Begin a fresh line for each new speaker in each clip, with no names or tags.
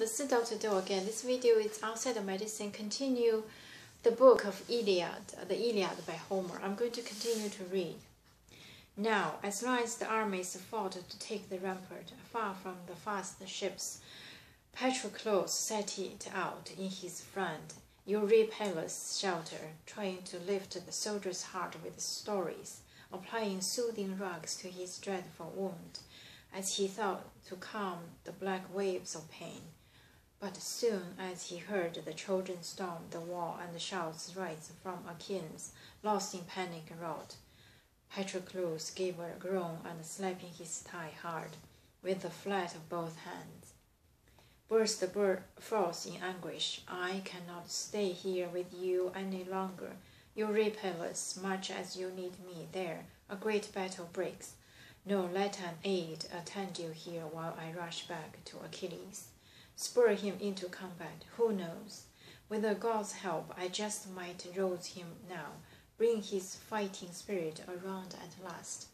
this is Dr. Do again. This video is outside of medicine. Continue the book of Iliad, the Iliad by Homer. I'm going to continue to read. Now, as long as the armies fought to take the rampart, far from the fast ships, Patroclus set it out in his front, Eurypylus' shelter, trying to lift the soldier's heart with stories, applying soothing drugs to his dreadful wound, as he thought to calm the black waves of pain. But soon as he heard the Trojans storm the wall and the shouts rise from Achaeans, lost in panic and wrath, Patroclus gave a groan and, slapping his thigh hard with the flat of both hands, burst forth in anguish. "I cannot stay here with you any longer. Eurypylus, much as you need me there, a great battle breaks. No, let an aid attend you here while I rush back to Achilles. Spur him into combat. Who knows? With the gods' help, I just might rouse him now, bring his fighting spirit around at last."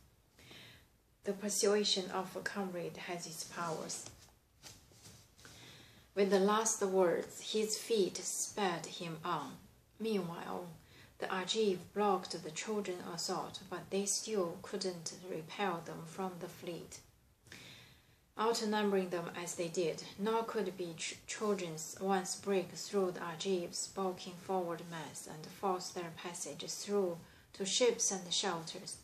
The persuasion of a comrade has its powers. With the last words, his feet sped him on. Meanwhile, the Argives blocked the Trojan assault, but they still couldn't repel them from the fleet. Outnumbering them as they did, nor could the Trojans once break through the Argives' bulking forward mass and force their passage through to ships and shelters,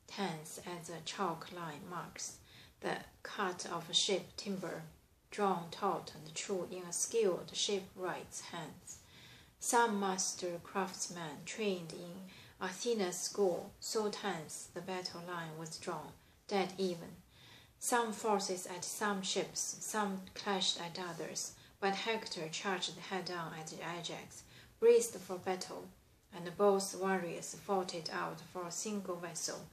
tense as a chalk line marks the cut of ship timber, drawn taut and true in a skilled shipwright's hands. Some master craftsman trained in Athena's school, so tense the battle line was drawn, dead even. Some forces at some ships, some clashed at others, but Hector charged head-on at Ajax, braced for battle, and both warriors fought it out for a single vessel.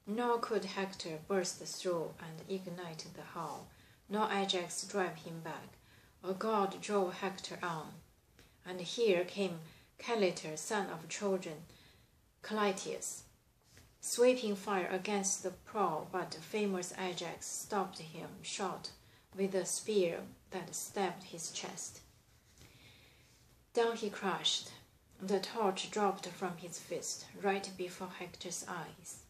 Nor could Hector burst through and ignite the hull, nor Ajax drive him back. A god drove Hector on. And here came Caletor, son of Trojan Clytius, sweeping fire against the prow, but famous Ajax stopped him short with a spear that stabbed his chest. Down he crashed. The torch dropped from his fist, right before Hector's eyes.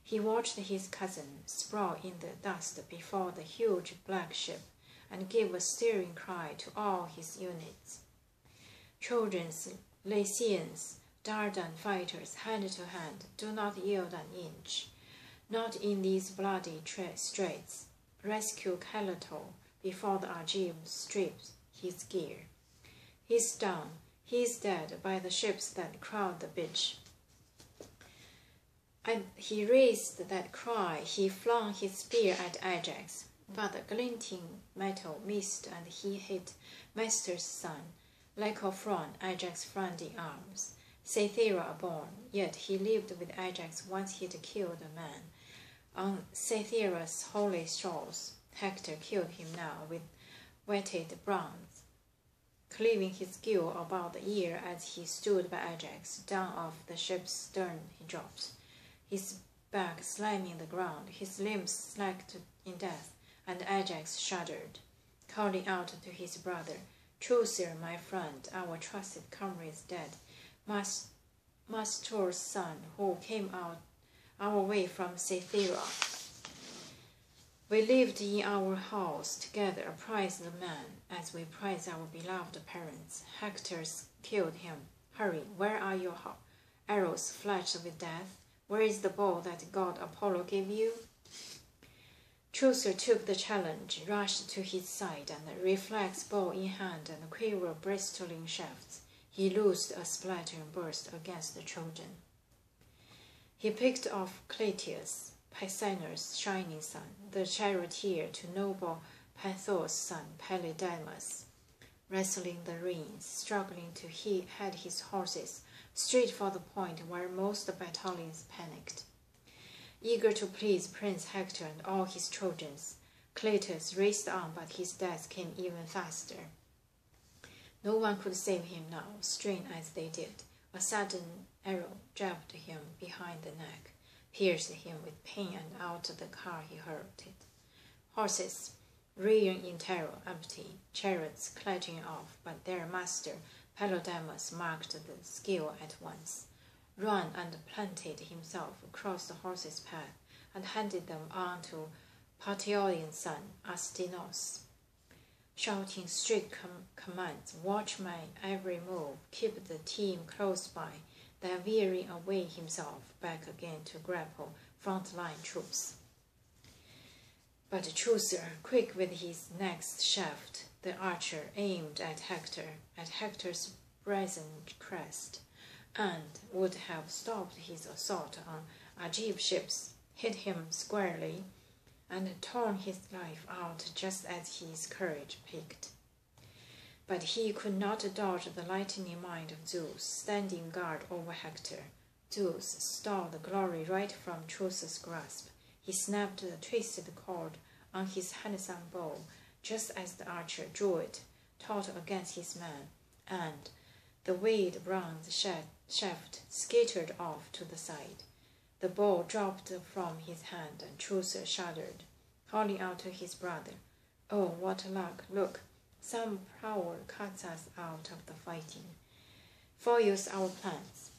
He watched his cousin sprawl in the dust before the huge black ship and gave a stirring cry to all his units. Trojans, Lycians, Dardan fighters, hand to hand, do not yield an inch. Not in these bloody straits. Rescue Caletor before the Argives strip his gear. He's down, he's dead by the ships that crowd the beach. And he raised that cry, he flung his spear at Ajax, but the glinting metal missed and he hit Master's son, Lycophron, Ajax' friend in arms. Cythera born, yet he lived with Ajax once he'd killed a man. On Cythera's holy shores, Hector killed him now with whetted bronze, cleaving his gill about the ear as he stood by Ajax. Down off the ship's stern he dropped, his back slamming the ground, his limbs slacked in death, and Ajax shuddered, calling out to his brother, "True, sir, my friend, our trusted comrade is dead. Mastor's son, who came out our way from Cythera. We lived in our halls together, a prized man, as we prize our beloved parents. Hector's killed him. Hurry, where are your arrows fletched with death? Where is the bow that god Apollo gave you?" Chaucer took the challenge, rushed to his side, and reflex bow in hand and quiver bristling shafts, he loosed a splattering burst against the Trojan. He picked off Clytius, Pisander's shining son, the charioteer to noble Panthor's son, Polydamas, wrestling the reins, struggling to head his horses straight for the point where most battalions panicked. Eager to please Prince Hector and all his Trojans, Clytius raced on, but his death came even faster. No one could save him now, strain as they did. A sudden arrow jabbed him behind the neck, pierced him with pain, and out of the car he hurled it. Horses, rearing in terror, empty chariots clattering off, but their master, Pelodamus, marked the skill at once, ran and planted himself across the horses' path, and handed them on to Parthia's son, Astynos, shouting strict commands, "Watch my every move, keep the team close by," then veering away himself back again to grapple front-line troops. But Chaucer, quick with his next shaft, the archer aimed at Hector's brazen crest, and would have stopped his assault on Argive ships, hit him squarely, and torn his life out just as his courage peaked. But he could not dodge the lightning mind of Zeus, standing guard over Hector. Zeus stole the glory right from Chaucer's grasp. He snapped the twisted cord on his handsome bow, just as the archer drew it taut against his man, and the wide bronze shaft skittered off to the side. The bow dropped from his hand, and Chaucer shuddered, calling out to his brother, "Oh, what luck! Look, some power cuts us out of the fighting, foils our plans."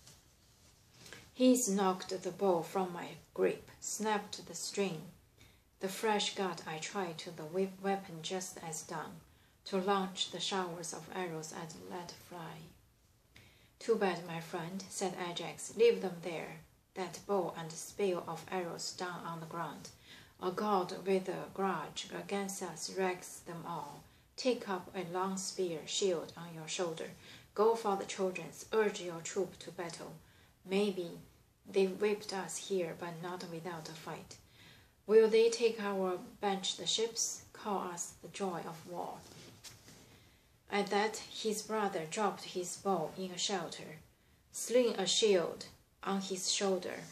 He's knocked the bow from my grip, snapped the string. The fresh gut I tried to the weapon just as done, to launch the showers of arrows and let fly. "Too bad, my friend," said Ajax. "Leave them there, that bow and spear of arrows down on the ground. A god with a grudge against us wrecks them all. Take up a long spear shield on your shoulder. Go for the Trojans, urge your troop to battle. Maybe they've whipped us here, but not without a fight. Will they take our benched ships? Call us the joy of war." At that, his brother dropped his bow in a shelter, sling a shield on his shoulder,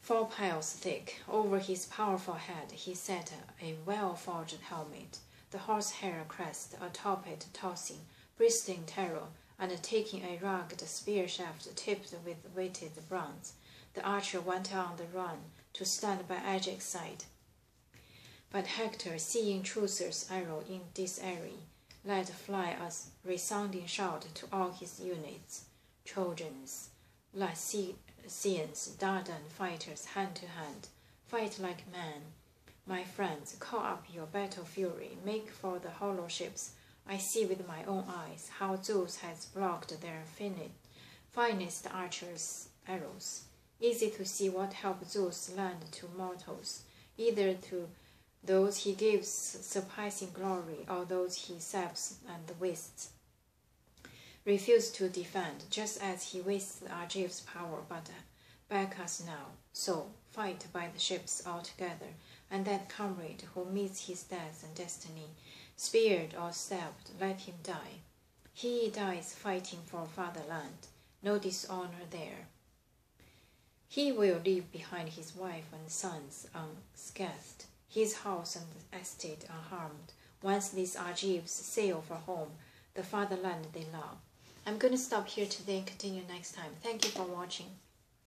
4 piles thick. Over his powerful head he set a well-forged helmet, the horsehair crest atop it tossing, bristling terror, and taking a rugged spear shaft tipped with weighted bronze. The archer went on the run to stand by Ajax's side. But Hector, seeing Chaucer's arrow in disarray, let fly a resounding shout to all his units. "Trojans, Lycians, Dardan fighters hand to hand, fight like men. My friends, call up your battle fury, make for the hollow ships. I see with my own eyes how Zeus has blocked their finest archers' arrows. Easy to see what help Zeus lend to mortals, either to those he gives surpassing glory, or those he saps and wastes. Refuse to defend, just as he wastes Argive's power, but back us now. So fight by the ships all together, and that comrade who meets his death and destiny, speared or stabbed, let him die. He dies fighting for fatherland, no dishonor there. He will leave behind his wife and sons unscathed, his house and estate unharmed, once these Argives sail for home, the fatherland they love." I'm going to stop here today and continue next time. Thank you for watching.